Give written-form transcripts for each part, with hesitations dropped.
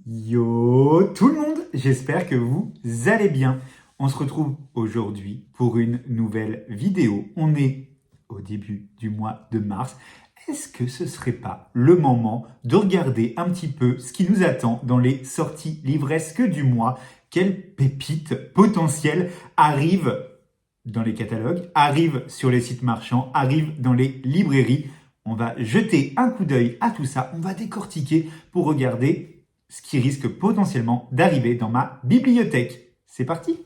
Yo tout le monde, j'espère que vous allez bien. On se retrouve aujourd'hui pour une nouvelle vidéo. On est au début du mois de mars. Est-ce que ce serait pas le moment de regarder un petit peu ce qui nous attend dans les sorties livresques du mois? Quelles pépites potentielles arrivent dans les catalogues, arrivent sur les sites marchands, arrivent dans les librairies? On va jeter un coup d'œil à tout ça, on va décortiquer pour regarder ce qui risque potentiellement d'arriver dans ma bibliothèque. C'est parti!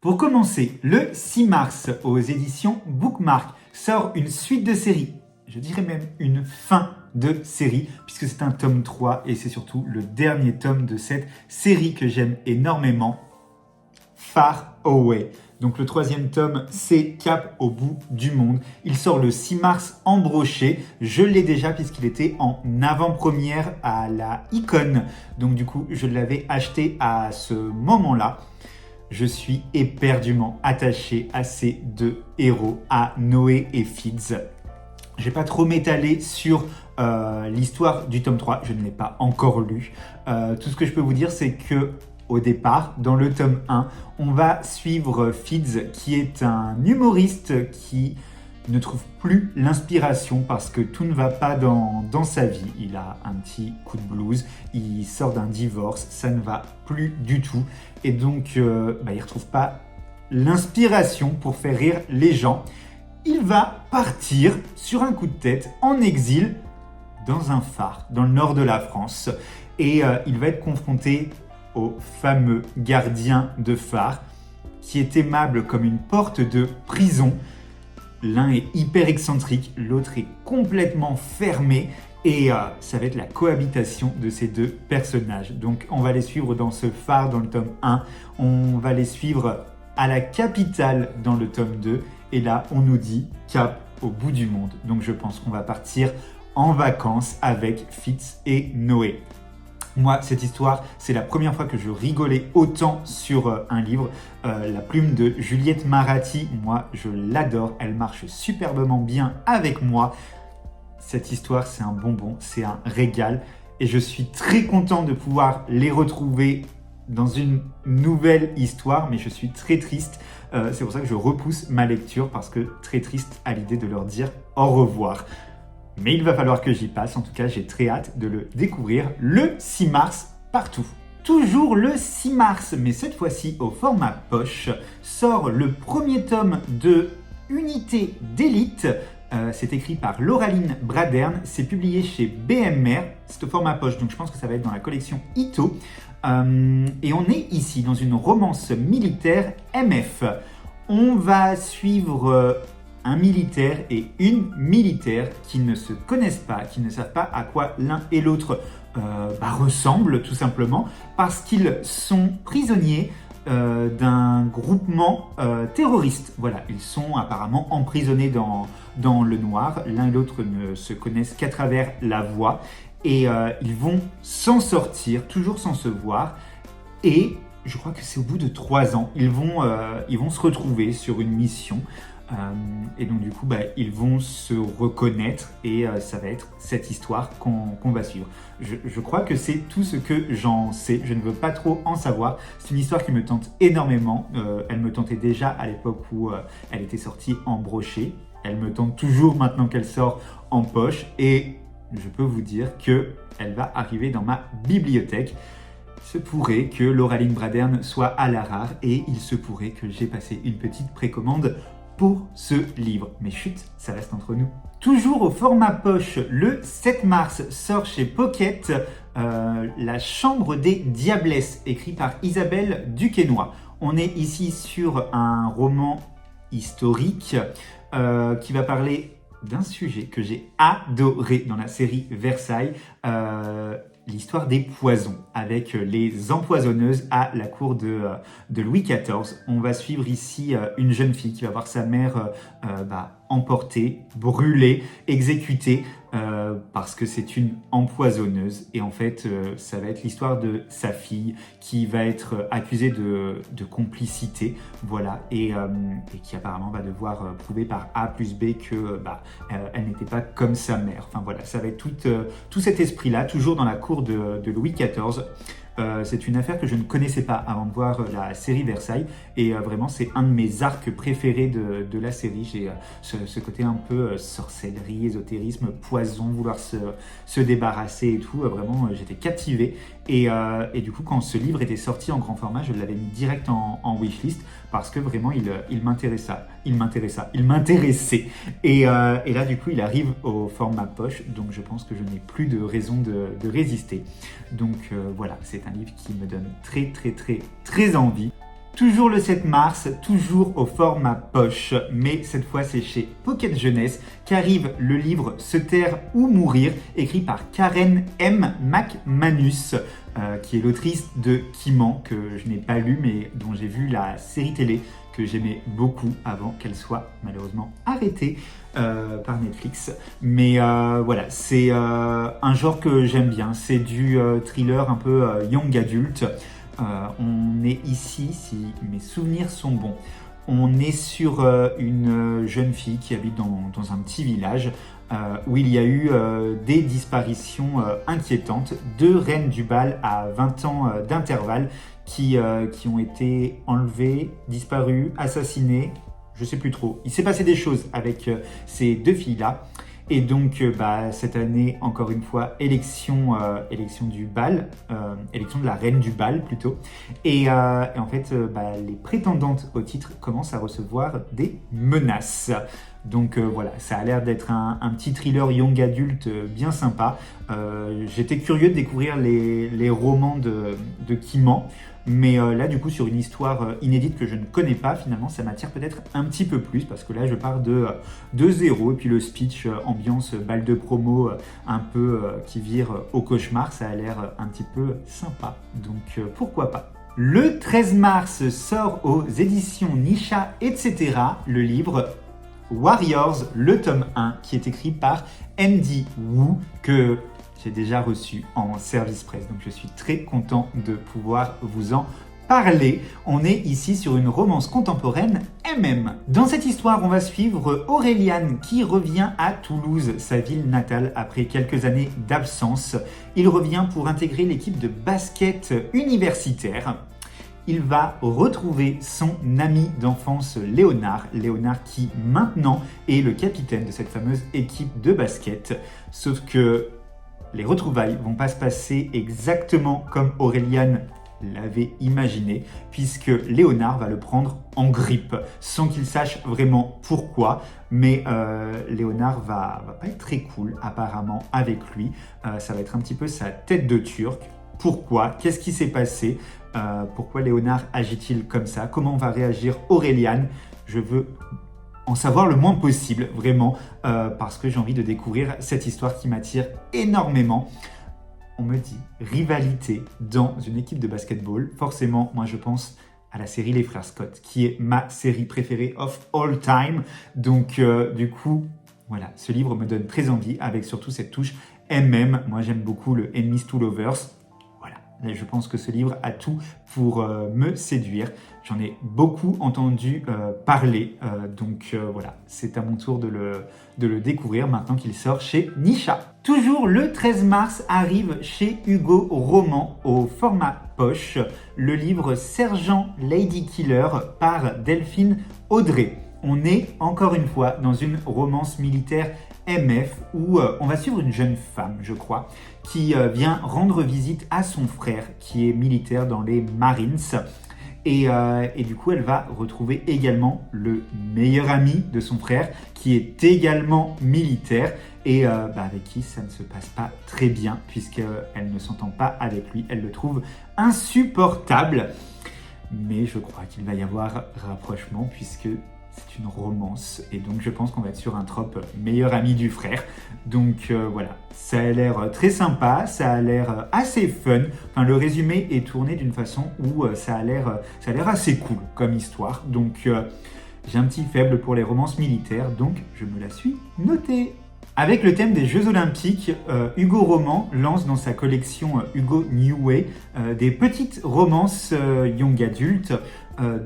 Pour commencer, le 6 mars, aux éditions Bookmark, sort une suite de séries. Je dirais même une fin de série, puisque c'est un tome 3 et c'est surtout le dernier tome de cette série que j'aime énormément, Far Away. Donc le troisième tome, c'est Cap au bout du monde. Il sort le 6 mars en brochet. Je l'ai déjà puisqu'il était en avant-première à la Icône. Donc du coup, je l'avais acheté à ce moment-là. Je suis éperdument attaché à ces deux héros, à Noé et Fids. Je vais pas trop m'étaler sur l'histoire du tome 3, je ne l'ai pas encore lu. Tout ce que je peux vous dire, c'est que au départ, dans le tome 1, on va suivre Fids, qui est un humoriste qui ne trouve plus l'inspiration parce que tout ne va pas dans sa vie. Il a un petit coup de blues, il sort d'un divorce, ça ne va plus du tout. Et donc, il ne retrouve pas l'inspiration pour faire rire les gens. Il va partir sur un coup de tête en exil dans un phare, dans le nord de la France. Et il va être confronté au fameux gardien de phare qui est aimable comme une porte de prison. L'un est hyper excentrique, l'autre est complètement fermé. Et ça va être la cohabitation de ces deux personnages. Donc on va les suivre dans ce phare dans le tome 1. On va les suivre à la capitale dans le tome 2. Et là, on nous dit Cap au bout du monde. Donc je pense qu'on va partir en vacances avec Fitz et Noé. Moi, cette histoire, c'est la première fois que je rigolais autant sur un livre. La plume de Juliette Maratti, moi, je l'adore. Elle marche superbement bien avec moi. Cette histoire, c'est un bonbon, c'est un régal. Et je suis très content de pouvoir les retrouver dans une nouvelle histoire, mais je suis très triste. C'est pour ça que je repousse ma lecture, parce que très triste à l'idée de leur dire au revoir. Mais il va falloir que j'y passe. En tout cas, j'ai très hâte de le découvrir le 6 mars partout. Toujours le 6 mars, mais cette fois-ci au format poche, sort le premier tome de Unité d'élite. C'est écrit par Lauraline Bradern, c'est publié chez BMR, c'est au format poche, donc je pense que ça va être dans la collection Ito. Et on est ici dans une romance militaire MF. On va suivre un militaire et une militaire qui ne se connaissent pas, qui ne savent pas à quoi l'un et l'autre ressemblent tout simplement, parce qu'ils sont prisonniers d'un groupement terroriste. Voilà, ils sont apparemment emprisonnés dans le noir. L'un et l'autre ne se connaissent qu'à travers la voix. Et ils vont s'en sortir, toujours sans se voir. Et je crois que c'est au bout de 3 ans, ils vont se retrouver sur une mission. Et donc du coup, ils vont se reconnaître et ça va être cette histoire qu'on va suivre. Je crois que c'est tout ce que j'en sais. Je ne veux pas trop en savoir. C'est une histoire qui me tente énormément. Elle me tentait déjà à l'époque où elle était sortie en brochet. Elle me tente toujours maintenant qu'elle sort en poche. Et je peux vous dire qu'elle va arriver dans ma bibliothèque. Il se pourrait que Lauraline Bradern soit à la rare et il se pourrait que j'ai passé une petite précommande pour ce livre. Mais chut, ça reste entre nous. Toujours au format poche, le 7 mars sort chez Pocket La Chambre des Diablesses, écrit par Isabelle Duquesnoy. On est ici sur un roman historique qui va parler d'un sujet que j'ai adoré dans la série Versailles, l'histoire des poisons, avec les empoisonneuses à la cour de Louis XIV. On va suivre ici une jeune fille qui va voir sa mère emportée, brûlée, exécutée parce que c'est une empoisonneuse. Et en fait, ça va être l'histoire de sa fille qui va être accusée de complicité, voilà, et qui apparemment va devoir prouver par A plus B que elle n'était pas comme sa mère. Enfin voilà, ça va être tout cet esprit-là, toujours dans la cour de Louis XIV. C'est une affaire que je ne connaissais pas avant de voir la série Versailles et vraiment c'est un de mes arcs préférés de la série. J'ai ce côté un peu sorcellerie, ésotérisme, poison, vouloir se débarrasser et tout. Vraiment j'étais captivé et du coup quand ce livre était sorti en grand format, je l'avais mis direct en wishlist parce que vraiment il m'intéressait et là du coup il arrive au format poche, donc je pense que je n'ai plus de raison de résister. Donc voilà, c'est un livre qui me donne très envie. Toujours le 7 mars, toujours au format poche, mais cette fois c'est chez Pocket Jeunesse qu'arrive le livre Se taire ou mourir, écrit par Karen M. McManus, qui est l'autrice de Kiman, que je n'ai pas lu mais dont j'ai vu la série télé que j'aimais beaucoup avant qu'elle soit malheureusement arrêtée par Netflix. Mais voilà, c'est un genre que j'aime bien, c'est du thriller un peu young adulte. On est ici, si mes souvenirs sont bons, on est sur une jeune fille qui habite dans un petit village où il y a eu des disparitions inquiétantes, 2 reines du bal à 20 ans d'intervalle qui ont été enlevées, disparues, assassinées, je sais plus trop. Il s'est passé des choses avec ces 2 filles-là. Et donc, cette année, encore une fois, élection du bal, élection de la reine du bal plutôt. Et en fait, les prétendantes au titre commencent à recevoir des menaces. Donc voilà, ça a l'air d'être un petit thriller young adulte bien sympa. J'étais curieux de découvrir les romans de Kiman. Mais là, du coup, sur une histoire inédite que je ne connais pas, finalement, ça m'attire peut-être un petit peu plus parce que là, je pars de zéro. Et puis le speech, ambiance, balle de promo, un peu qui vire au cauchemar, ça a l'air un petit peu sympa. Donc, pourquoi pas. Le 13 mars sort aux éditions Nisha, etc. le livre Warriors, le tome 1, qui est écrit par Andy Wu, que j'ai déjà reçu en service presse. Donc je suis très content de pouvoir vous en parler. On est ici sur une romance contemporaine MM. Dans cette histoire, on va suivre Aurelian qui revient à Toulouse, sa ville natale, après quelques années d'absence. Il revient pour intégrer l'équipe de basket universitaire. Il va retrouver son ami d'enfance Léonard qui maintenant est le capitaine de cette fameuse équipe de basket. Sauf que les retrouvailles vont pas se passer exactement comme Aurelian l'avait imaginé, puisque Léonard va le prendre en grippe, sans qu'il sache vraiment pourquoi. Mais Léonard va pas être très cool apparemment avec lui. Ça va être un petit peu sa tête de Turc. Pourquoi? Qu'est-ce qui s'est passé? Pourquoi Léonard agit-il comme ça? Comment va réagir Aurelian? Je veux en savoir le moins possible, vraiment, parce que j'ai envie de découvrir cette histoire qui m'attire énormément. On me dit rivalité dans une équipe de basketball. Forcément, moi je pense à la série Les Frères Scott, qui est ma série préférée of all time. Donc du coup, voilà, ce livre me donne très envie, avec surtout cette touche MM. Moi j'aime beaucoup le Enemies to Lovers. Et je pense que ce livre a tout pour me séduire. J'en ai beaucoup entendu parler, donc voilà, c'est à mon tour de le découvrir maintenant qu'il sort chez Nisha. Toujours le 13 mars arrive chez Hugo Roman au format poche le livre Sergent Lady Killer par Delphine Audrey. On est encore une fois dans une romance militaire MF où on va suivre une jeune femme, je crois, qui vient rendre visite à son frère qui est militaire dans les Marines. Et du coup, elle va retrouver également le meilleur ami de son frère qui est également militaire et avec qui ça ne se passe pas très bien puisqu'elle ne s'entend pas avec lui. Elle le trouve insupportable. Mais je crois qu'il va y avoir rapprochement puisque c'est une romance et donc je pense qu'on va être sur un trope meilleur ami du frère. Donc voilà, ça a l'air très sympa, ça a l'air assez fun. Enfin, le résumé est tourné d'une façon où ça a l'air assez cool comme histoire. Donc J'ai un petit faible pour les romances militaires, donc je me la suis notée. Avec le thème des Jeux Olympiques, Hugo Roman lance dans sa collection Hugo New Way des petites romances young adultes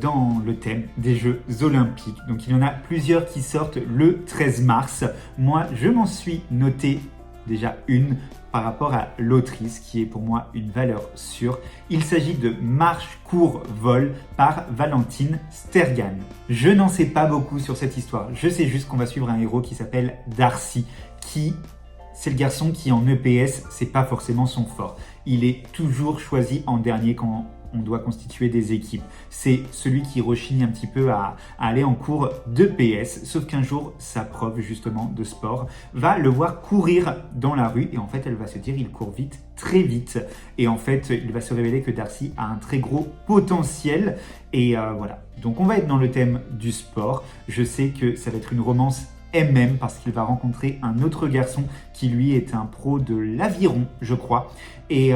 dans le thème des Jeux Olympiques. Donc il y en a plusieurs qui sortent le 13 mars. Moi, je m'en suis noté déjà une par rapport à l'autrice qui est pour moi une valeur sûre. Il s'agit de Marche, cours, vol par Valentine Stergan. Je n'en sais pas beaucoup sur cette histoire. Je sais juste qu'on va suivre un héros qui s'appelle Darcy, c'est le garçon qui en EPS, c'est pas forcément son fort. Il est toujours choisi en dernier quand on doit constituer des équipes. C'est celui qui rechigne un petit peu à aller en cours de PS, sauf qu'un jour, sa prof justement de sport va le voir courir dans la rue et en fait, elle va se dire il court vite, très vite. Et en fait, il va se révéler que Darcy a un très gros potentiel et voilà. Donc on va être dans le thème du sport. Je sais que ça va être une romance MM parce qu'il va rencontrer un autre garçon qui lui est un pro de l'aviron, je crois. Et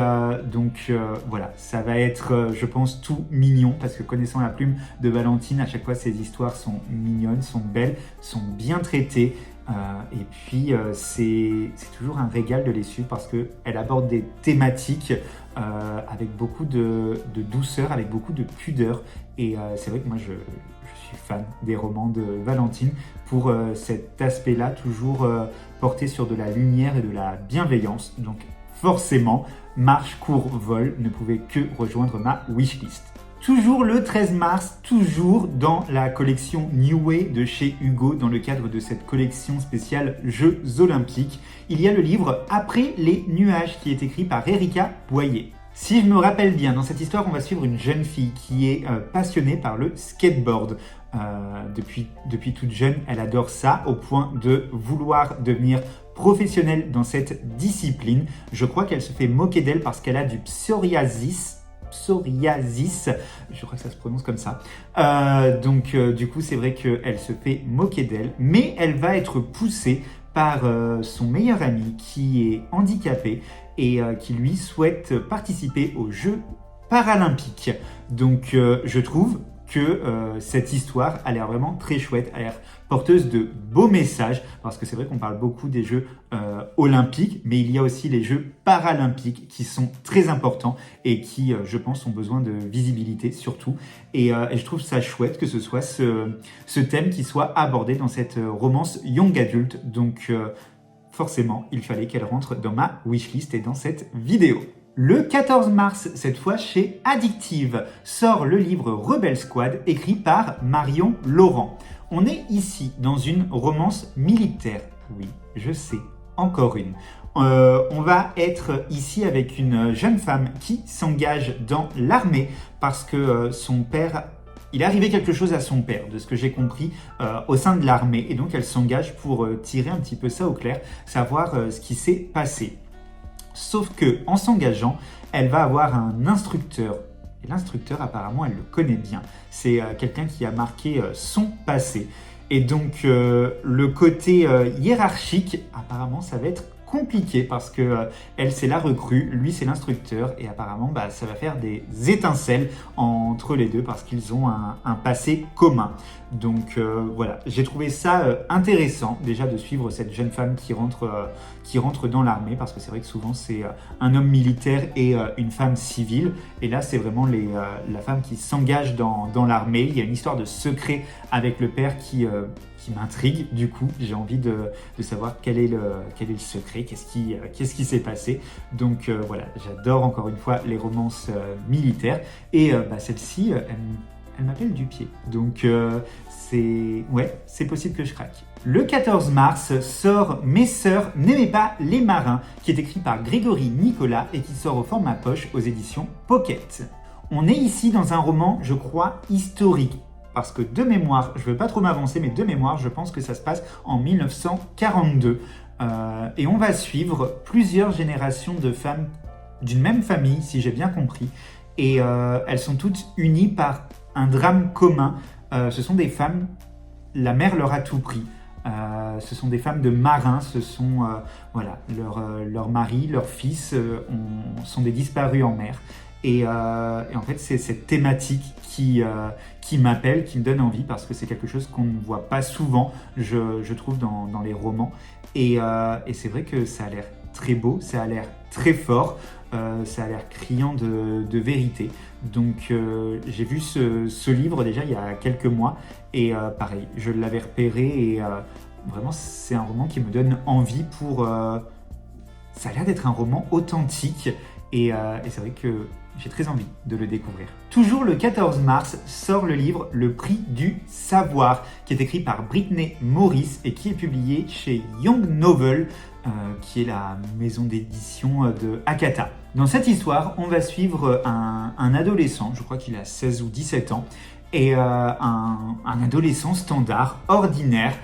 donc voilà, ça va être, je pense, tout mignon parce que connaissant la plume de Valentine, à chaque fois ces histoires sont mignonnes, sont belles, sont bien traitées. Et puis c'est toujours un régal de les suivre parce qu'elle aborde des thématiques avec beaucoup de douceur, avec beaucoup de pudeur. Et c'est vrai que moi je suis fan des romans de Valentine pour cet aspect-là, toujours porté sur de la lumière et de la bienveillance. Donc forcément, Marche, cours, vol ne pouvait que rejoindre ma wishlist. Toujours le 13 mars, toujours dans la collection New Way de chez Hugo, dans le cadre de cette collection spéciale Jeux Olympiques, il y a le livre Après les nuages qui est écrit par Erika Boyer. Si je me rappelle bien, dans cette histoire, on va suivre une jeune fille qui est passionnée par le skateboard. Depuis toute jeune, elle adore ça au point de vouloir devenir professionnelle dans cette discipline. Je crois qu'elle se fait moquer d'elle parce qu'elle a du psoriasis, je crois que ça se prononce comme ça. Donc du coup, c'est vrai qu'elle se fait moquer d'elle, mais elle va être poussée par son meilleur ami qui est handicapé et qui lui souhaite participer aux Jeux paralympiques. Donc je trouve que cette histoire a l'air vraiment très chouette, a l'air porteuse de beaux messages, parce que c'est vrai qu'on parle beaucoup des Jeux olympiques, mais il y a aussi les Jeux paralympiques qui sont très importants et qui, je pense, ont besoin de visibilité surtout. Et je trouve ça chouette que ce soit ce thème qui soit abordé dans cette romance young adulte. Donc forcément, il fallait qu'elle rentre dans ma wishlist et dans cette vidéo. Le 14 mars, cette fois chez Addictive, sort le livre Rebel Squad écrit par Marion Laurent. On est ici dans une romance militaire. Oui, je sais, encore une. On va être ici avec une jeune femme qui s'engage dans l'armée parce que son père... Il est arrivé quelque chose à son père, de ce que j'ai compris, au sein de l'armée. Et donc elle s'engage pour tirer un petit peu ça au clair, savoir ce qui s'est passé. Sauf que en s'engageant, elle va avoir un instructeur. Et l'instructeur, apparemment, elle le connaît bien. C'est quelqu'un qui a marqué son passé. Et donc, le côté hiérarchique, apparemment, ça va être compliqué parce que elle, c'est la recrue, lui, c'est l'instructeur. Et apparemment, ça va faire des étincelles entre les deux parce qu'ils ont un passé commun. Donc voilà, j'ai trouvé ça intéressant déjà de suivre cette jeune femme qui rentre dans l'armée parce que c'est vrai que souvent c'est un homme militaire et une femme civile et là c'est vraiment la femme qui s'engage dans l'armée. Il y a une histoire de secret avec le père qui m'intrigue, du coup j'ai envie de savoir quel est le secret, qu'est-ce qui s'est passé. Donc voilà, j'adore encore une fois les romances militaires et celle-ci elle m'appelle du pied. Donc c'est possible que je craque. Le 14 mars sort Mes sœurs n'aimaient pas les marins, qui est écrit par Grégory Nicolas et qui sort au format poche aux éditions Pocket. On est ici dans un roman, je crois, historique. Parce que de mémoire, je ne veux pas trop m'avancer, mais de mémoire, je pense que ça se passe en 1942. Et on va suivre plusieurs générations de femmes d'une même famille, si j'ai bien compris. Et elles sont toutes unies par un drame commun. Ce sont des femmes, la mère leur a tout pris. Ce sont des femmes de marins, ce sont leur mari, leurs fils sont des disparus en mer. Et en fait, c'est cette thématique qui m'appelle, qui me donne envie, parce que c'est quelque chose qu'on ne voit pas souvent, je trouve, dans les romans. Et c'est vrai que ça a l'air très beau, ça a l'air très fort, ça a l'air criant de vérité. Donc j'ai vu ce livre déjà il y a quelques mois, et pareil, je l'avais repéré, et vraiment c'est un roman qui me donne envie pour... ça a l'air d'être un roman authentique, et c'est vrai que j'ai très envie de le découvrir. Toujours le 14 mars sort le livre Le Prix du Savoir, qui est écrit par Brittany Morris et qui est publié chez Young Novel, qui est la maison d'édition de Akata. Dans cette histoire, on va suivre un adolescent, je crois qu'il a 16 ou 17 ans, et un adolescent standard, ordinaire,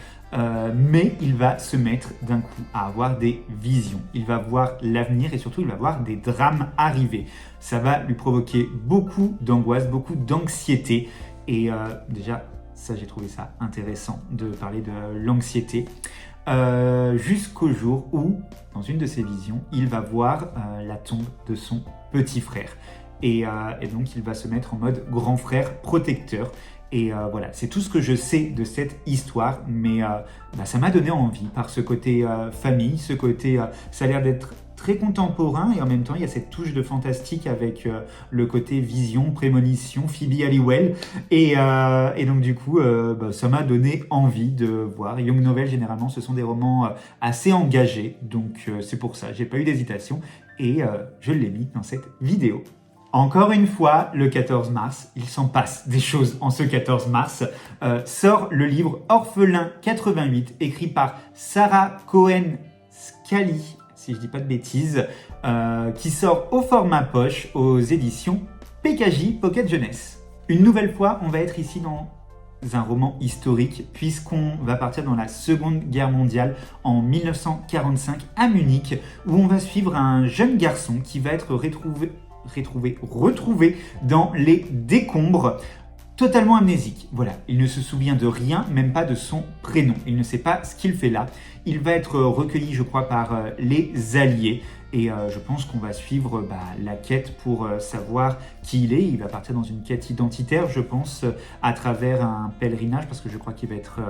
mais il va se mettre d'un coup à avoir des visions. Il va voir l'avenir et surtout il va voir des drames arriver. Ça va lui provoquer beaucoup d'angoisse, beaucoup d'anxiété. Et déjà, ça j'ai trouvé ça intéressant de parler de l'anxiété. Jusqu'au jour où, dans une de ses visions, il va voir la tombe de son petit frère. Et donc il va se mettre en mode grand frère protecteur. Et voilà, c'est tout ce que je sais de cette histoire, mais ça m'a donné envie par ce côté famille, ce côté, ça a l'air d'être très contemporain, et en même temps il y a cette touche de fantastique avec le côté vision, prémonition, Phoebe Halliwell, et donc du coup ça m'a donné envie de voir. Young Novel, généralement ce sont des romans assez engagés, donc c'est pour ça, j'ai pas eu d'hésitation, et je l'ai mis dans cette vidéo. Encore une fois, le 14 mars, il s'en passe des choses en ce 14 mars, sort le livre Orphelin 88, écrit par Sarah Cohen Scalie, si je dis pas de bêtises, qui sort au format poche aux éditions PKJ Pocket Jeunesse. Une nouvelle fois, on va être ici dans un roman historique, puisqu'on va partir dans la Seconde Guerre mondiale en 1945 à Munich, où on va suivre un jeune garçon qui va être retrouvé dans les décombres, totalement amnésique. Voilà, il ne se souvient de rien, même pas de son prénom. Il ne sait pas ce qu'il fait là. Il va être recueilli, je crois, par les Alliés. Et je pense qu'on va suivre la quête pour savoir qui il est. Il va partir dans une quête identitaire, je pense, à travers un pèlerinage, parce que je crois qu'il va être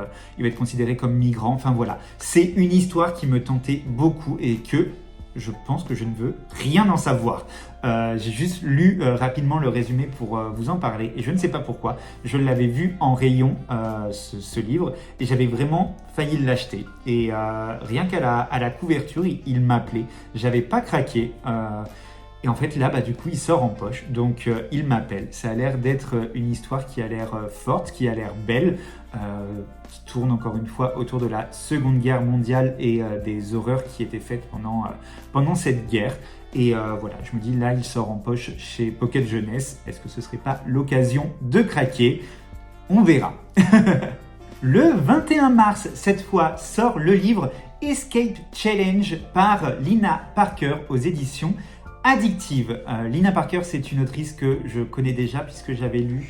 considéré comme migrant. Enfin voilà, c'est une histoire qui me tentait beaucoup et que je pense que je ne veux rien en savoir. J'ai juste lu rapidement le résumé pour vous en parler, et je ne sais pas pourquoi. Je l'avais vu en rayon, ce livre, et j'avais vraiment failli l'acheter. Et rien qu'à la couverture, il m'appelait. J'avais pas craqué. Et en fait, là, du coup, il sort en poche. Donc, il m'appelle. Ça a l'air d'être une histoire qui a l'air forte, qui a l'air belle, qui tourne encore une fois autour de la Seconde Guerre mondiale et des horreurs qui étaient faites pendant cette guerre. Et voilà, je me dis, là, il sort en poche chez Pocket Jeunesse. Est-ce que ce serait pas l'occasion de craquer? On verra. Le 21 mars, cette fois, sort le livre Escape Challenge par Lina Parker aux éditions Addictive. Lina Parker, c'est une autrice que je connais déjà puisque j'avais lu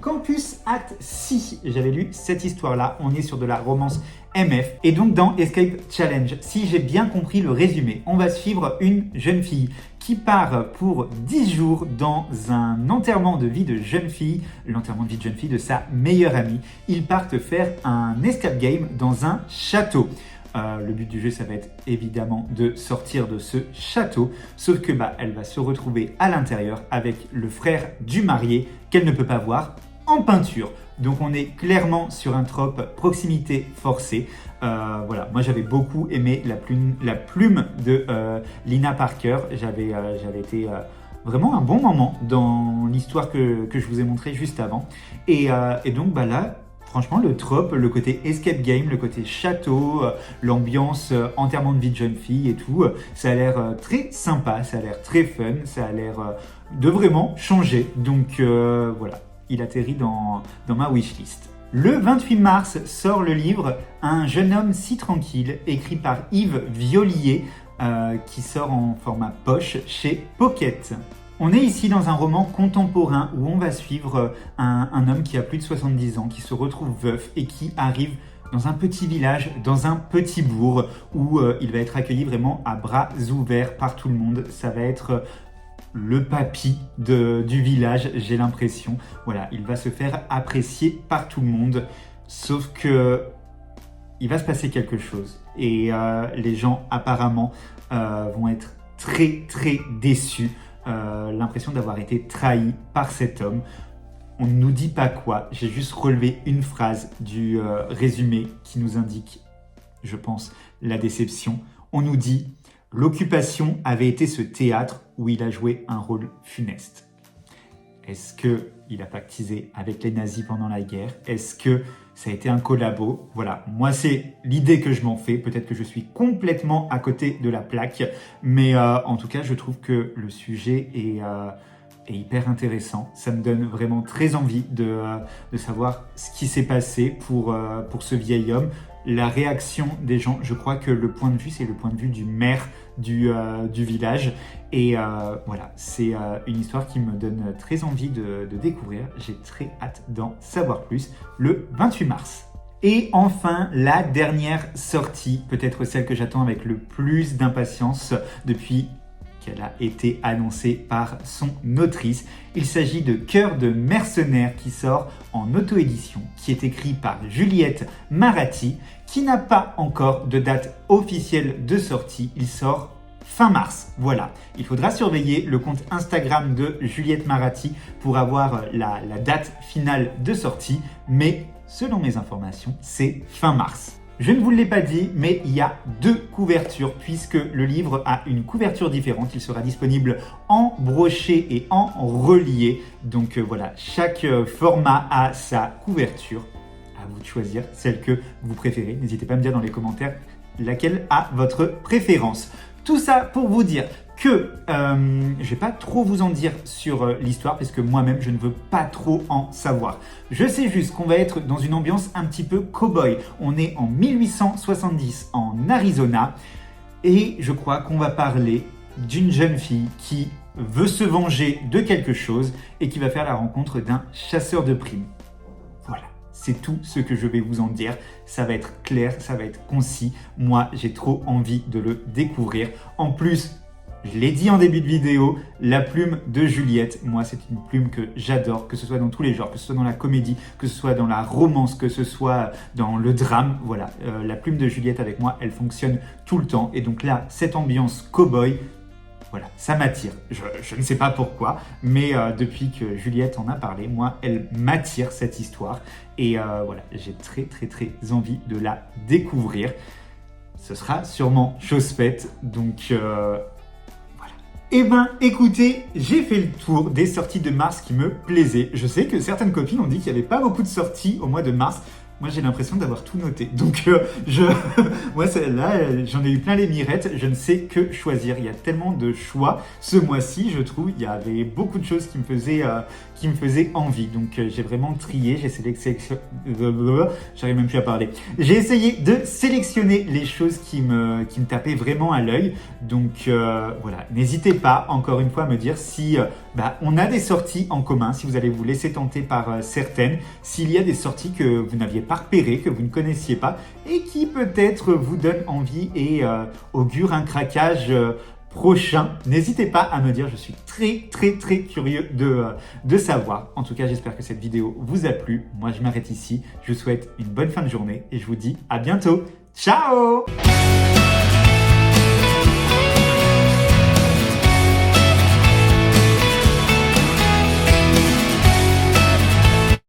Campus at Sea. J'avais lu cette histoire-là. On est sur de la romance MF. Et donc dans Escape Challenge, si j'ai bien compris le résumé, on va suivre une jeune fille qui part pour 10 jours dans un enterrement de vie de jeune fille, l'enterrement de vie de jeune fille de sa meilleure amie. Ils partent faire un escape game dans un château. Le but du jeu, ça va être évidemment de sortir de ce château, sauf que elle va se retrouver à l'intérieur avec le frère du marié qu'elle ne peut pas voir en peinture. Donc on est clairement sur un trope proximité forcée. Voilà, moi j'avais beaucoup aimé la plume de Lina Parker. J'avais été vraiment un bon moment dans l'histoire que je vous ai montré juste avant. Et donc là, franchement, le trope, le côté escape game, le côté château, l'ambiance enterrement de vie de jeune fille et tout, ça a l'air très sympa, ça a l'air très fun, ça a l'air de vraiment changer. Donc voilà, il atterrit dans ma wishlist. Le 28 mars sort le livre Un jeune homme si tranquille, écrit par Yves Violier, qui sort en format poche chez Pocket. On est ici dans un roman contemporain où on va suivre un homme qui a plus de 70 ans, qui se retrouve veuf et qui arrive dans un petit village, dans un petit bourg, où il va être accueilli vraiment à bras ouverts par tout le monde. Ça va être le papy du village, j'ai l'impression. Voilà, il va se faire apprécier par tout le monde, sauf que il va se passer quelque chose. Et les gens, apparemment, vont être très, très déçus. L'impression d'avoir été trahis par cet homme. On ne nous dit pas quoi, j'ai juste relevé une phrase du résumé qui nous indique, je pense, la déception. On nous dit « L'occupation avait été ce théâtre où il a joué un rôle funeste ». Est-ce qu'il a pactisé avec les nazis pendant la guerre? Est-ce que ça a été un collabo? Voilà, moi c'est l'idée que je m'en fais. Peut-être que je suis complètement à côté de la plaque, mais en tout cas je trouve que le sujet est hyper intéressant. Ça me donne vraiment très envie de savoir ce qui s'est passé pour ce vieil homme. La réaction des gens, je crois que le point de vue, c'est le point de vue du maire du village. Et voilà, c'est une histoire qui me donne très envie de découvrir. J'ai très hâte d'en savoir plus le 28 mars. Et enfin, la dernière sortie, peut-être celle que j'attends avec le plus d'impatience depuis qu'elle a été annoncée par son autrice. Il s'agit de Cœur de mercenaire qui sort en auto-édition, qui est écrit par Juliette Maratti, qui n'a pas encore de date officielle de sortie. Il sort fin mars, voilà. Il faudra surveiller le compte Instagram de Juliette Maratti pour avoir la date finale de sortie, mais selon mes informations, c'est fin mars. Je ne vous l'ai pas dit, mais il y a 2 couvertures puisque le livre a une couverture différente. Il sera disponible en broché et en relié. Donc voilà, chaque format a sa couverture. À vous de choisir celle que vous préférez. N'hésitez pas à me dire dans les commentaires laquelle a votre préférence. Tout ça pour vous dire que je ne vais pas trop vous en dire sur l'histoire parce que moi-même je ne veux pas trop en savoir. Je sais juste qu'on va être dans une ambiance un petit peu cow-boy. On est en 1870 en Arizona et je crois qu'on va parler d'une jeune fille qui veut se venger de quelque chose et qui va faire la rencontre d'un chasseur de primes. Voilà. C'est tout ce que je vais vous en dire. Ça va être clair, ça va être concis. Moi, j'ai trop envie de le découvrir. En plus, je l'ai dit en début de vidéo, la plume de Juliette, moi c'est une plume que j'adore, que ce soit dans tous les genres, que ce soit dans la comédie, que ce soit dans la romance, que ce soit dans le drame, voilà. La plume de Juliette avec moi, elle fonctionne tout le temps. Et donc là, cette ambiance cow-boy, voilà, ça m'attire. Je ne sais pas pourquoi, mais depuis que Juliette en a parlé, moi, elle m'attire cette histoire. Et voilà, j'ai très très très envie de la découvrir. Ce sera sûrement chose faite, donc eh ben, écoutez, j'ai fait le tour des sorties de mars qui me plaisaient. Je sais que certaines copines ont dit qu'il n'y avait pas beaucoup de sorties au mois de mars. Moi, j'ai l'impression d'avoir tout noté. Donc, moi, là, j'en ai eu plein les mirettes. Je ne sais que choisir. Il y a tellement de choix ce mois-ci, je trouve. Il y avait beaucoup de choses qui me faisaient envie. Donc, j'ai vraiment trié. J'ai sélectionné... J'arrive même plus à parler. J'ai essayé de sélectionner les choses qui me tapaient vraiment à l'œil. Donc, voilà. N'hésitez pas, encore une fois, à me dire si on a des sorties en commun, si vous allez vous laisser tenter par certaines, s'il y a des sorties que vous n'aviez pas repérées, que vous ne connaissiez pas et qui peut-être vous donnent envie et augurent un craquage prochain. N'hésitez pas à me dire, je suis très très très curieux de savoir. En tout cas, j'espère que cette vidéo vous a plu. Moi, je m'arrête ici. Je vous souhaite une bonne fin de journée et je vous dis à bientôt. Ciao!